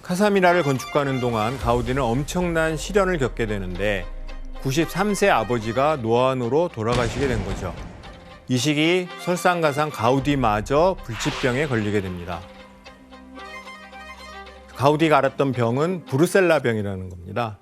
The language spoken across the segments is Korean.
카사미라를 건축하는 동안 가우디는 엄청난 시련을 겪게 되는데 93세 아버지가 노안으로 돌아가시게 된 거죠. 이 시기 설상가상 가우디마저 불치병에 걸리게 됩니다. 가우디가 앓았던 병은 브루셀라 병이라는 겁니다.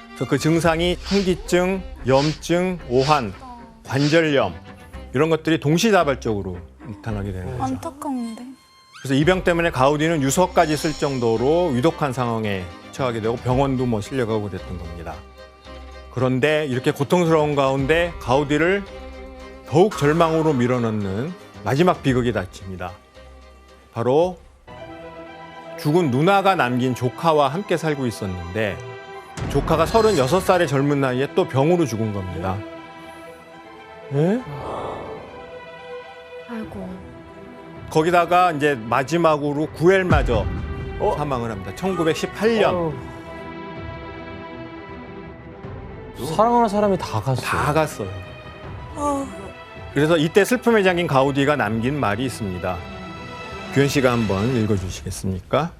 그래서 그 증상이 현기증, 염증, 오한, 관절염 이런 것들이 동시다발적으로 나타나게 되는 거죠. 안타까운데. 그래서 이 병 때문에 가우디는 유서까지 쓸 정도로 위독한 상황에 처하게 되고 병원도 실려가고 그랬던 겁니다. 그런데 이렇게 고통스러운 가운데 가우디를 더욱 절망으로 밀어넣는 마지막 비극이 닥칩니다. 바로 죽은 누나가 남긴 조카와 함께 살고 있었는데 조카가 36살의 젊은 나이에 또 병으로 죽은 겁니다. 에? 아이고. 거기다가 이제 마지막으로 구엘마저 사망을 합니다. 1918년. 사랑하는 사람이 다 갔어. 다 갔어요. 그래서 이때 슬픔에 잠긴 가우디가 남긴 말이 있습니다. 규현 씨가 한번 읽어주시겠습니까?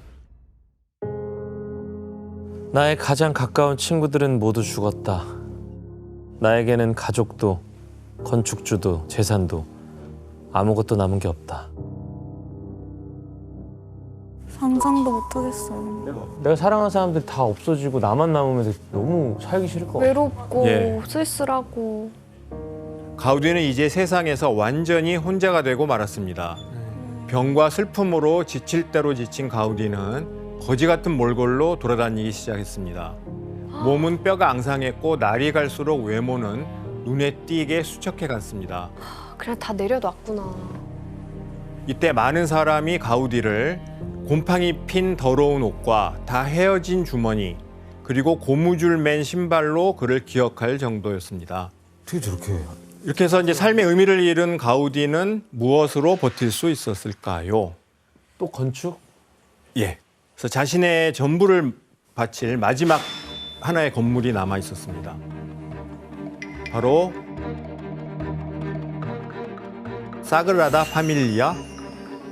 나의 가장 가까운 친구들은 모두 죽었다. 나에게는 가족도, 건축주도, 재산도 아무것도 남은 게 없다. 상상도 못하겠어요. 내가 사랑하는 사람들이 다 없어지고 나만 남으면 너무 살기 싫을 것 같아. 외롭고 예. 쓸쓸하고. 가우디는 이제 세상에서 완전히 혼자가 되고 말았습니다. 병과 슬픔으로 지칠 대로 지친 가우디는 거지 같은 몰골로 돌아다니기 시작했습니다. 몸은 뼈가 앙상했고 날이 갈수록 외모는 눈에 띄게 수척해 갔습니다. 그냥 다 내려놨구나. 이때 많은 사람이 가우디를 곰팡이 핀 더러운 옷과 다 헤어진 주머니 그리고 고무줄 맨 신발로 그를 기억할 정도였습니다. 어떻게 저렇게 이렇게 해서 이제 삶의 의미를 잃은 가우디는 무엇으로 버틸 수 있었을까요? 또 건축? 예. 그래서 자신의 전부를 바칠 마지막 하나의 건물이 남아 있었습니다. 바로 사그라다 파밀리아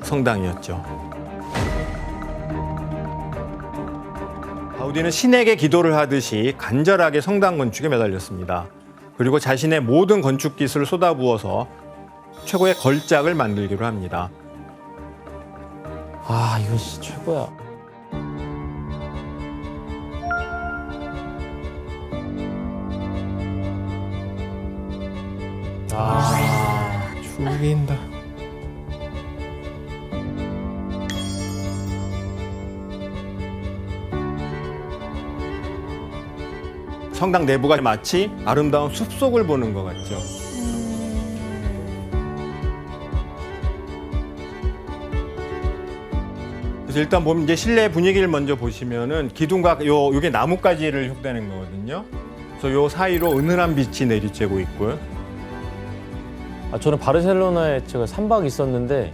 성당이었죠. 가우디는 신에게 기도를 하듯이 간절하게 성당 건축에 매달렸습니다. 그리고 자신의 모든 건축 기술을 쏟아부어서 최고의 걸작을 만들기로 합니다. 아, 이건 진짜 최고야. 아 죽인다. 성당 내부가 마치 아름다운 숲속을 보는 것 같죠. 그래서 일단 보면 이제 실내 분위기를 먼저 보시면은 기둥과 요게 나뭇가지를 흉내낸 거거든요. 그래서 요 사이로 은은한 빛이 내리쬐고 있고요. 아, 저는 바르셀로나에 제가 3박 있었는데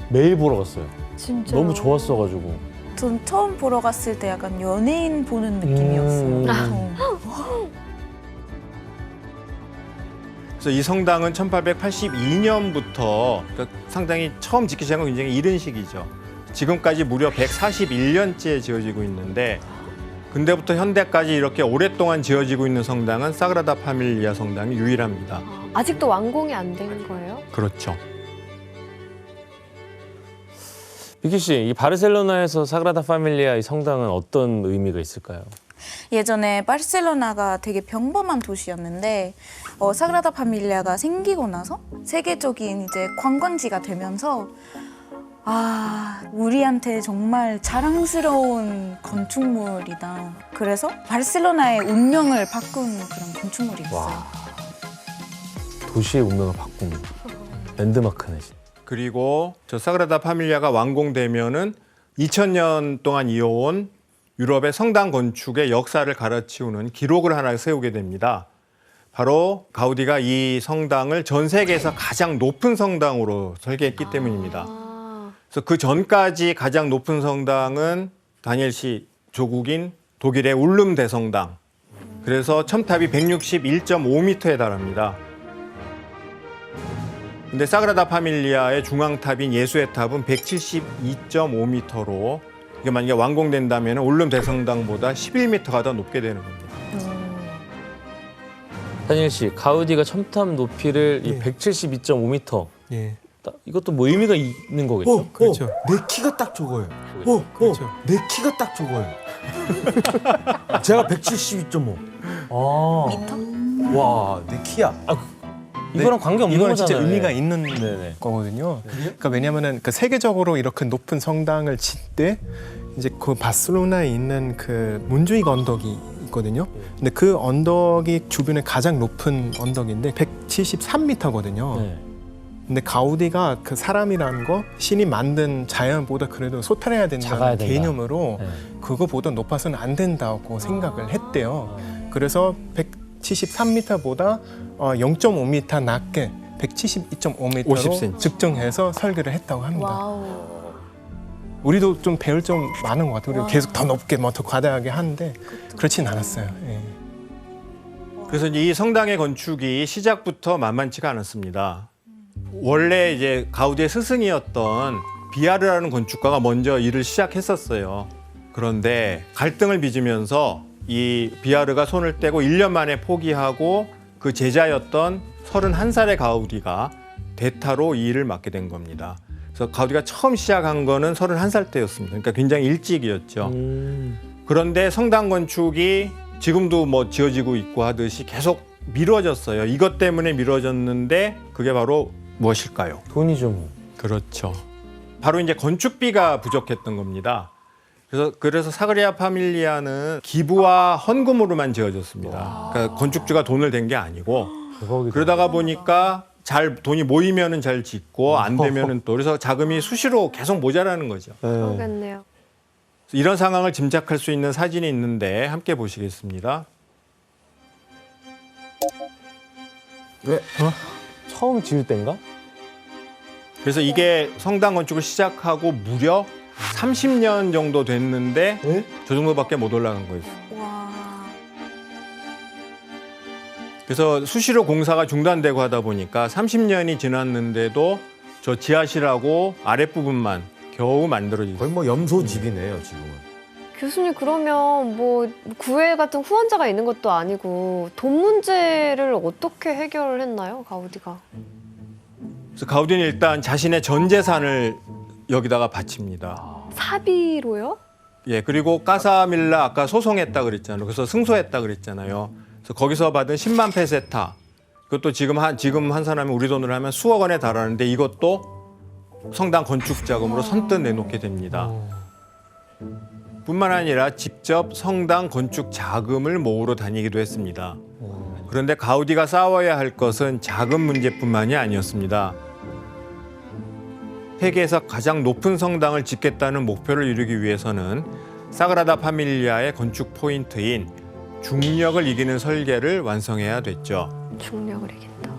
매일 보러 갔어요. 진짜. 너무 좋았어가지고. 전 처음 보러 갔을 때 약간 연예인 보는 느낌이었어요. 처음. 그래서 이 성당은 1882년부터 그러니까 상당히 처음 짓기 시작한 굉장히 이른 시기죠. 지금까지 무려 141년째 지어지고 있는데 근대부터 현대까지 이렇게 오랫동안 지어지고 있는 성당은 사그라다 파밀리아 성당이 유일합니다. 아직도 완공이 안 된 거예요? 그렇죠. 비키 씨, 이 바르셀로나에서 사그라다 파밀리아 이 성당은 어떤 의미가 있을까요? 예전에 바르셀로나가 되게 평범한 도시였는데 사그라다 파밀리아가 생기고 나서 세계적인 이제 관광지가 되면서 우리한테 정말 자랑스러운 건축물이다. 그래서 바르셀로나의 운명을 바꾼 그런 건축물이 있어요. 도시의 운명을 바꾼 랜드마크네. 그리고 저 사그라다 파밀리아가 완공되면은 2000년 동안 이어온 유럽의 성당 건축의 역사를 갈아치우는 기록을 하나 세우게 됩니다. 바로 가우디가 이 성당을 전 세계에서 가장 높은 성당으로 설계했기 때문입니다. 그래서 그 전까지 가장 높은 성당은 다니엘 씨 조국인 독일의 울름 대성당. 그래서 첨탑이 161.5m에 달합니다. 근데 사그라다 파밀리아의 중앙탑인 예수의 탑은 172.5m로 이게 만약에 완공된다면 울릉 대성당보다 11m가 더 높게 되는 겁니다. 한일 씨, 가우디가 첨탑 높이를 예. 172.5m. 예. 이것도 뭐 의미가 있는 거겠죠? 그렇죠. 내 키가 딱 저거예요. 그렇죠. 내 키가 딱 저거예요. 제가 172.5. 아, 미터? 와, 내 키야. 이거랑 관계 없는 이거는 거잖아요. 진짜 의미가 있는 네네. 거거든요. 그러니까 왜냐면은 그 세계적으로 이렇게 높은 성당을 칠 때 이제 그 바르셀로나에 있는 그 문주익 언덕이 있거든요. 근데 그 언덕이 주변에 가장 높은 언덕인데 173m거든요. 네. 근데 가우디가 그 사람이라는 거 신이 만든 자연보다 그래도 소탈해야 작아야 된다는 된다. 개념으로 네. 그거보다 높아서는 안 된다고 생각을 했대요. 그래서 173m보다 0.5m 낮게 172.5m로 50cm. 측정해서 설계를 했다고 합니다. 와우. 우리도 좀 배울 점 많은 것 같아요. 우리 와. 계속 더 높게 더 과다하게 하는데 그렇진 않았어요. 예. 그래서 이 성당의 건축이 시작부터 만만치가 않았습니다. 원래 이제 가우디의 스승이었던 비아르라는 건축가가 먼저 일을 시작했었어요. 그런데 갈등을 빚으면서 이 비아르가 손을 떼고 1년 만에 포기하고 그 제자였던 31살의 가우디가 대타로 이 일을 맡게 된 겁니다. 그래서 가우디가 처음 시작한 거는 31살 때였습니다. 그러니까 굉장히 일찍이었죠. 그런데 성당 건축이 지금도 뭐 지어지고 있고 하듯이 계속 미뤄졌어요. 이것 때문에 미뤄졌는데 그게 바로 무엇일까요? 돈이죠 뭐. 그렇죠. 바로 이제 건축비가 부족했던 겁니다. 그래서 사그리아 파밀리아는 기부와 헌금으로만 지어졌습니다. 그러니까 건축주가 돈을 댄 게 아니고 대박이다. 그러다가 보니까 잘 돈이 모이면은 잘 짓고 안 되면은 또 그래서 자금이 수시로 계속 모자라는 거죠. 그러겠네요. 이런 상황을 짐작할 수 있는 사진이 있는데 함께 보시겠습니다. 왜? 처음 지을 때인가? 그래서 이게 성당 건축을 시작하고 무려 30년 정도 됐는데 네? 저 정도밖에 못 올라간 거예요. 와. 그래서 수시로 공사가 중단되고 하다 보니까 30년이 지났는데도 저 지하실하고 아랫부분만 겨우 만들어지고 거의 뭐 염소집이네요 지금은. 교수님 그러면 뭐 구엘 같은 후원자가 있는 것도 아니고 돈 문제를 어떻게 해결을 했나요, 가우디가? 그래서 가우디는 일단 자신의 전 재산을 여기다가 바칩니다. 사비로요? 예, 그리고 까사밀라 아까 소송했다 그랬잖아요. 그래서 승소했다 그랬잖아요. 그래서 거기서 받은 10만 페세타. 그것도 지금 한 사람이 우리 돈으로 하면 수억 원에 달하는데 이것도 성당 건축 자금으로 선뜻 내놓게 됩니다. 뿐만 아니라 직접 성당 건축 자금을 모으러 다니기도 했습니다. 그런데 가우디가 싸워야 할 것은 자금 문제뿐만이 아니었습니다. 세계에서 가장 높은 성당을 짓겠다는 목표를 이루기 위해서는 사그라다 파밀리아의 건축 포인트인 중력을 이기는 설계를 완성해야 됐죠. 중력을 이긴다.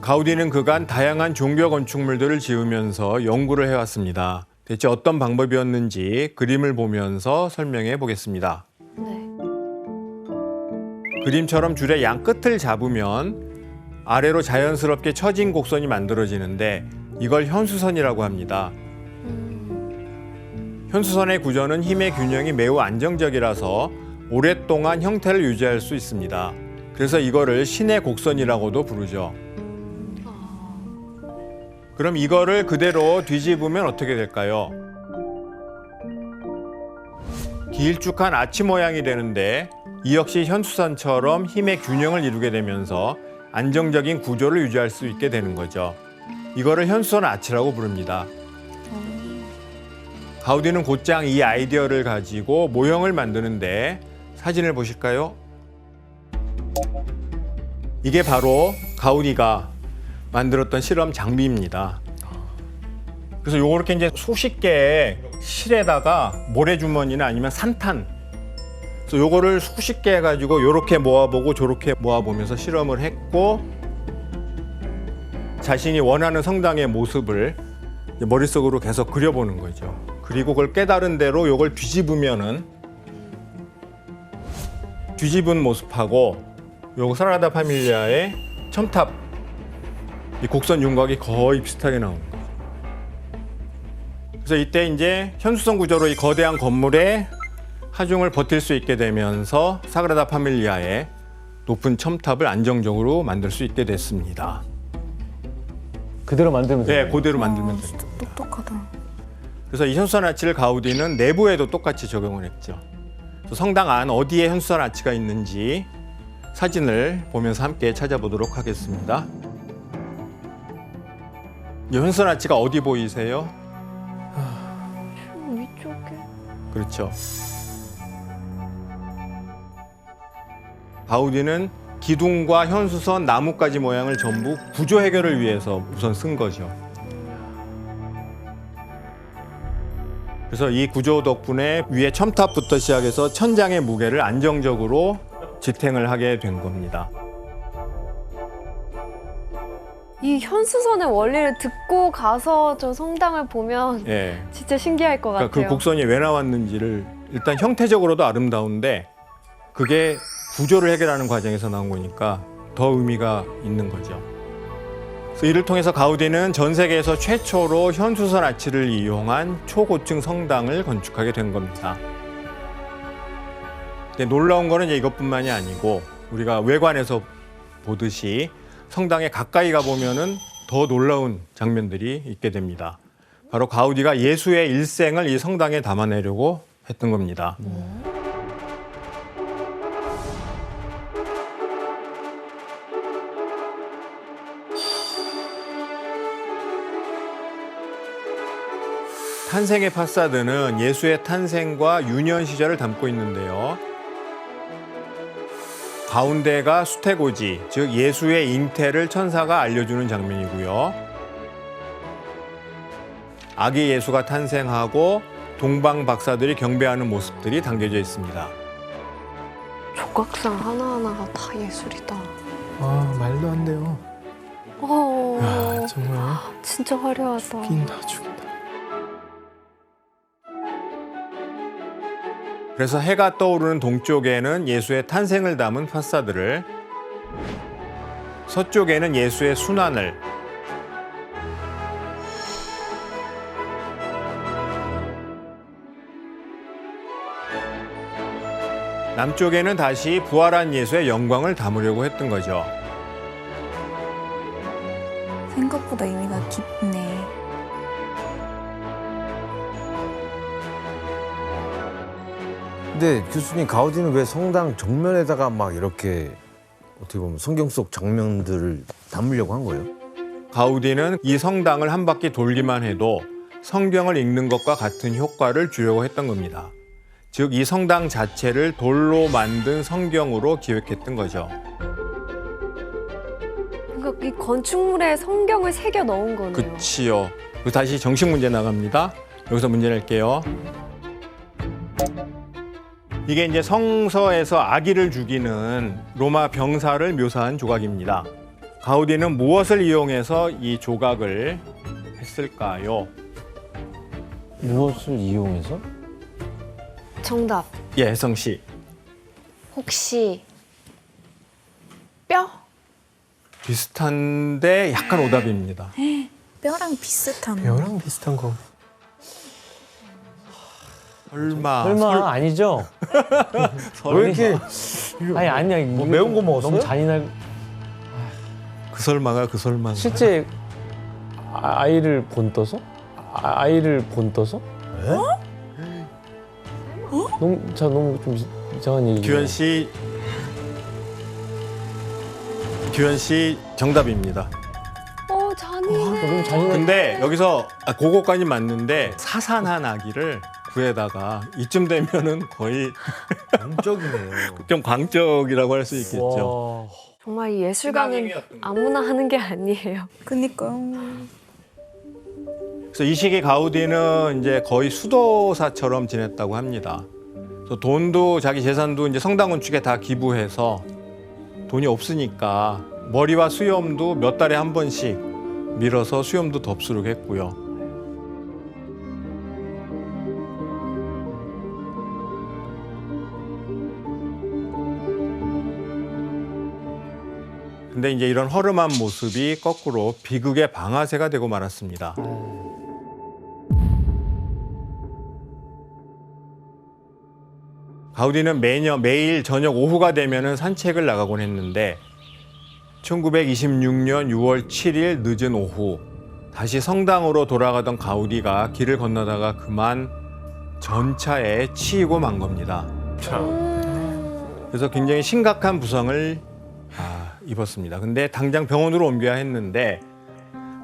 가우디는 그간 다양한 종교 건축물들을 지으면서 연구를 해왔습니다. 대체 어떤 방법이었는지 그림을 보면서 설명해 보겠습니다. 네. 그림처럼 줄의 양 끝을 잡으면 아래로 자연스럽게 처진 곡선이 만들어지는데 이걸 현수선이라고 합니다. 현수선의 구조는 힘의 균형이 매우 안정적이라서 오랫동안 형태를 유지할 수 있습니다. 그래서 이거를 신의 곡선이라고도 부르죠. 그럼 이거를 그대로 뒤집으면 어떻게 될까요? 길쭉한 아치 모양이 되는데 이 역시 현수선처럼 힘의 균형을 이루게 되면서 안정적인 구조를 유지할 수 있게 되는 거죠. 이거를 현수선 아치라고 부릅니다. 가우디는 곧장 이 아이디어를 가지고 모형을 만드는데 사진을 보실까요? 이게 바로 가우디가 만들었던 실험 장비입니다. 그래서 요렇게 이제 수십 개의 실에다가 모래주머니나 아니면 산탄. 그래서 요거를 수십 개 해가지고 요렇게 모아보고 저렇게 모아보면서 실험을 했고 자신이 원하는 성당의 모습을 머릿속으로 계속 그려보는 거죠. 그리고 그걸 깨달은 대로 요걸 뒤집으면은 뒤집은 모습하고 요거 사그라다 파밀리아의 첨탑 이 곡선 윤곽이 거의 비슷하게 나오는 거죠. 그래서 이때 이제 현수성 구조로 이 거대한 건물의 하중을 버틸 수 있게 되면서 사그라다 파밀리아의 높은 첨탑을 안정적으로 만들 수 있게 됐습니다. 그대로 만들면 돼요. 네, 그대로 만들면 아, 진짜 됩니다. 똑똑하다. 그래서 이 현수선 아치를 가우디는 내부에도 똑같이 적용을 했죠. 그래서 성당 안 어디에 현수선 아치가 있는지 사진을 보면서 함께 찾아보도록 하겠습니다. 이 현수선 아치가 어디 보이세요? 위쪽에. 그렇죠. 가우디는 기둥과 현수선, 나뭇가지 모양을 전부 구조 해결을 위해서 우선 쓴 거죠. 그래서 이 구조 덕분에 위에 첨탑부터 시작해서 천장의 무게를 안정적으로 지탱을 하게 된 겁니다. 이 현수선의 원리를 듣고 가서 저 성당을 보면 예. 진짜 신기할 것 그러니까 같아요. 그 곡선이 왜 나왔는지를 일단 형태적으로도 아름다운데 그게 구조를 해결하는 과정에서 나온 거니까 더 의미가 있는 거죠. 그래서 이를 통해서 가우디는 전 세계에서 최초로 현수선 아치를 이용한 초고층 성당을 건축하게 된 겁니다. 근데 놀라운 거는 이제 이것뿐만이 아니고 우리가 외관에서 보듯이 성당에 가까이 가보면은 더 놀라운 장면들이 있게 됩니다. 바로 가우디가 예수의 일생을 이 성당에 담아내려고 했던 겁니다. 탄생의 파사드는 예수의 탄생과 유년 시절을 담고 있는데요. 가운데가 수태고지, 즉 예수의 잉태를 천사가 알려주는 장면이고요. 아기 예수가 탄생하고 동방 박사들이 경배하는 모습들이 담겨져 있습니다. 조각상 하나하나가 다 예술이다. 아, 말도 안 돼요. 야, 정말 진짜 화려하다. 죽인다, 죽인다. 그래서 해가 떠오르는 동쪽에는 예수의 탄생을 담은 파사드를, 서쪽에는 예수의 순환을, 남쪽에는 다시 부활한 예수의 영광을 담으려고 했던 거죠. 생각보다 의미가 깊네. 근데 교수님, 가우디는 왜 성당 정면에다가 막 이렇게 어떻게 보면 성경 속 장면들을 담으려고 한 거예요? 가우디는 이 성당을 한 바퀴 돌기만 해도 성경을 읽는 것과 같은 효과를 주려고 했던 겁니다. 즉, 이 성당 자체를 돌로 만든 성경으로 기획했던 거죠. 그러니까 이 건축물에 성경을 새겨 넣은 거네요. 그치요. 그리고 다시 정식 문제 나갑니다. 여기서 문제 낼게요. 이게 이제 성서에서 아기를 죽이는 로마 병사를 묘사한 조각입니다. 가우디는 무엇을 이용해서 이 조각을 했을까요? 무엇을 이용해서? 정답. 예, 혜성 씨. 혹시 뼈? 비슷한데 약간 오답입니다. 뼈랑 비슷한. 뼈랑 비슷한 거. 설마 아니죠? 왜 이렇게 아니 아니야. 뭐 매운 거 먹었어요? 너무 잔인할. 그 설마가 그 설마. 실제 아이를 본떠서? 아이를 본떠서? 너무 좀 이상한 얘기. 규현 씨 정답입니다. 잔인해. 너무 잔인한. 근데 여기서 그거까지 맞는데 사산한 아기를 구에다가 이쯤 되면은 거의 영적이네요. 좀 광적이라고 할 수 있겠죠. 와. 정말 이 예술가는 아무나 하는 게 아니에요. 그니까요. 그래서 이 시기 가우디는 이제 거의 수도사처럼 지냈다고 합니다. 그래서 돈도 자기 재산도 이제 성당 건축에 다 기부해서 돈이 없으니까 머리와 수염도 몇 달에 한 번씩 밀어서 수염도 덥수룩 했고요. 근데 이제 이런 허름한 모습이 거꾸로 비극의 방아쇠가 되고 말았습니다. 가우디는 매일 저녁 오후가 되면은 산책을 나가곤 했는데 1926년 6월 7일 늦은 오후 다시 성당으로 돌아가던 가우디가 길을 건너다가 그만 전차에 치이고 만 겁니다. 그래서 굉장히 심각한 부상을 입었습니다. 근데 당장 병원으로 옮겨야 했는데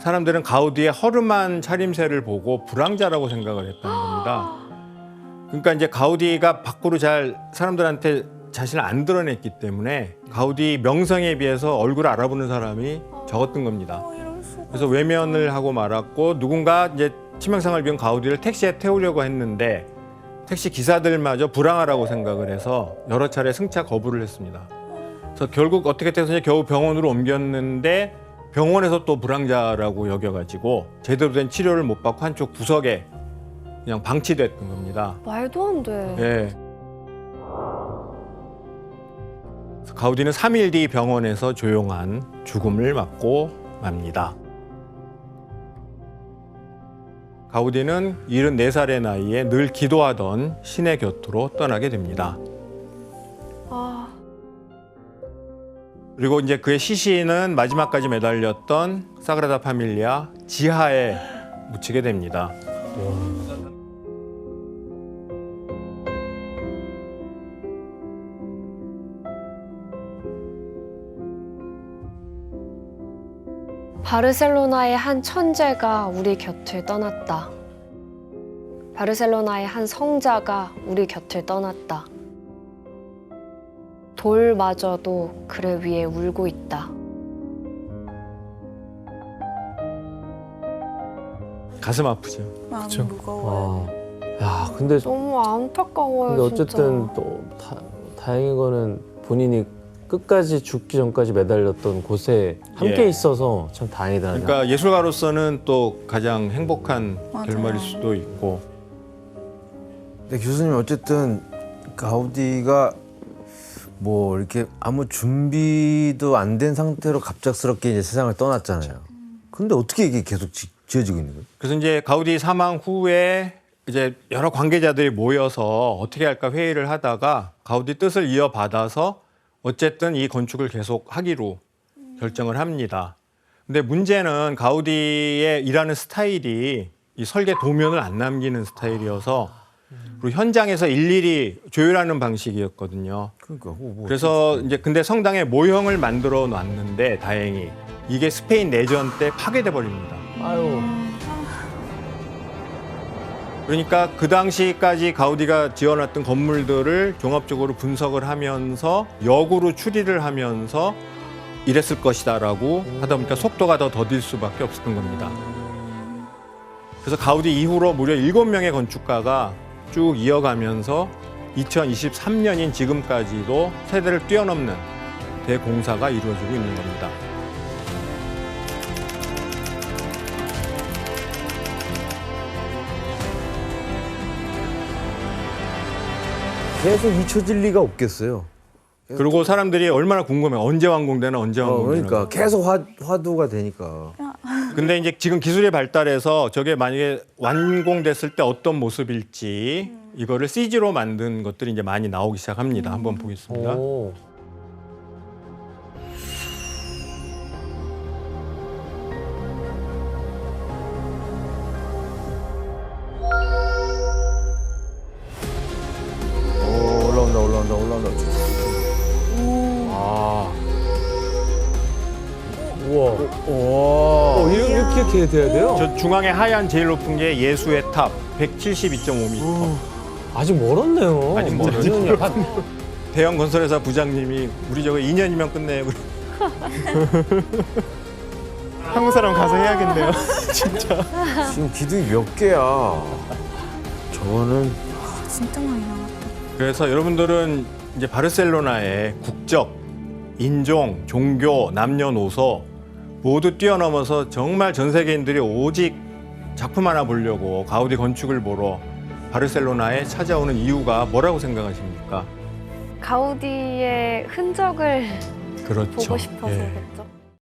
사람들은 가우디의 허름한 차림새를 보고 불황자라고 생각을 했다는 겁니다. 그러니까 이제 가우디가 밖으로 잘 사람들한테 자신을 안 드러냈기 때문에 가우디 명성에 비해서 얼굴을 알아보는 사람이 적었던 겁니다. 그래서 외면을 하고 말았고 누군가 이제 치명상을 입은 가우디를 택시에 태우려고 했는데 택시 기사들마저 불황하라고 생각을 해서 여러 차례 승차 거부를 했습니다. 그래서 결국 어떻게 돼서 겨우 병원으로 옮겼는데 병원에서 또 불황자라고 여겨가지고 제대로 된 치료를 못 받고 한쪽 구석에 그냥 방치됐던 겁니다. 말도 안 돼. 예. 그래서 가우디는 3일 뒤 병원에서 조용한 죽음을 맞고 맙니다. 가우디는 74살의 나이에 늘 기도하던 신의 곁으로 떠나게 됩니다. 아, 그리고 이제 그의 시신은 마지막까지 매달렸던 사그라다 파밀리아 지하에 묻히게 됩니다. 바르셀로나의 한 천재가 우리 곁을 떠났다. 바르셀로나의 한 성자가 우리 곁을 떠났다. 돌마저도 그를 위해 울고 있다. 가슴 아프죠. 마음이 그쵸. 무거워요. 야, 근데 너무 안타까워요, 근데 어쨌든 진짜. 또 다행인 거는 본인이 끝까지 죽기 전까지 매달렸던 곳에 함께 예. 있어서 참 다행이다. 그러니까 예술가로서는 또 가장 행복한 맞아요. 결말일 수도 있고. 근데 교수님 어쨌든 가우디가 뭐 이렇게 아무 준비도 안 된 상태로 갑작스럽게 이제 세상을 떠났잖아요. 근데 어떻게 이게 계속 지어지고 있는 거예요? 그래서 이제 가우디 사망 후에 이제 여러 관계자들이 모여서 어떻게 할까 회의를 하다가 가우디 뜻을 이어받아서 어쨌든 이 건축을 계속 하기로 결정을 합니다. 근데 문제는 가우디의 일하는 스타일이 이 설계 도면을 안 남기는 스타일이어서 그리고 현장에서 일일이 조율하는 방식이었거든요. 그러니까 뭐 그래서 이제 근데 성당에 모형을 만들어 놨는데 다행히 이게 스페인 내전 때 파괴돼 버립니다. 아유. 그러니까 그 당시까지 가우디가 지어놨던 건물들을 종합적으로 분석을 하면서 역으로 추리를 하면서 이랬을 것이다라고 하다 보니까 속도가 더 더딜 수밖에 없었던 겁니다. 그래서 가우디 이후로 무려 7명의 건축가가 쭉 이어가면서 2023년인 지금까지도 세대를 뛰어넘는 대공사가 이루어지고 있는 겁니다. 계속 잊혀질 리가 없겠어요. 그리고 사람들이 얼마나 궁금해. 언제 완공되나, 언제 완공되나. 그러니까 계속 화두가 되니까. 근데 이제 지금 기술이 발달해서 저게 만약에 완공됐을 때 어떤 모습일지 이거를 CG로 만든 것들이 이제 많이 나오기 시작합니다. 한번 보겠습니다. 오. 올라온다. 아. 우와. 오. 이렇게 돼야 돼요? 저 중앙에 하얀 제일 높은 게 예수의 탑 172.5m. 아직 멀었네요. 아직 멀어요. 이거는 약간 대형 건설회사 부장님이 우리 저거 2년이면 끝내. 한국 사람 가서 해야겠네요. 지금 기둥이 몇 개야? 저거는 진짜 많이 나왔다. 그래서 여러분들은 이제 바르셀로나의 국적, 인종, 종교, 남녀노소 모두 뛰어넘어서 정말 전 세계인들이 오직 작품 하나 보려고 가우디 건축을 보러 바르셀로나에 찾아오는 이유가 뭐라고 생각하십니까? 가우디의 흔적을 그렇죠. 보고 싶어서. 예.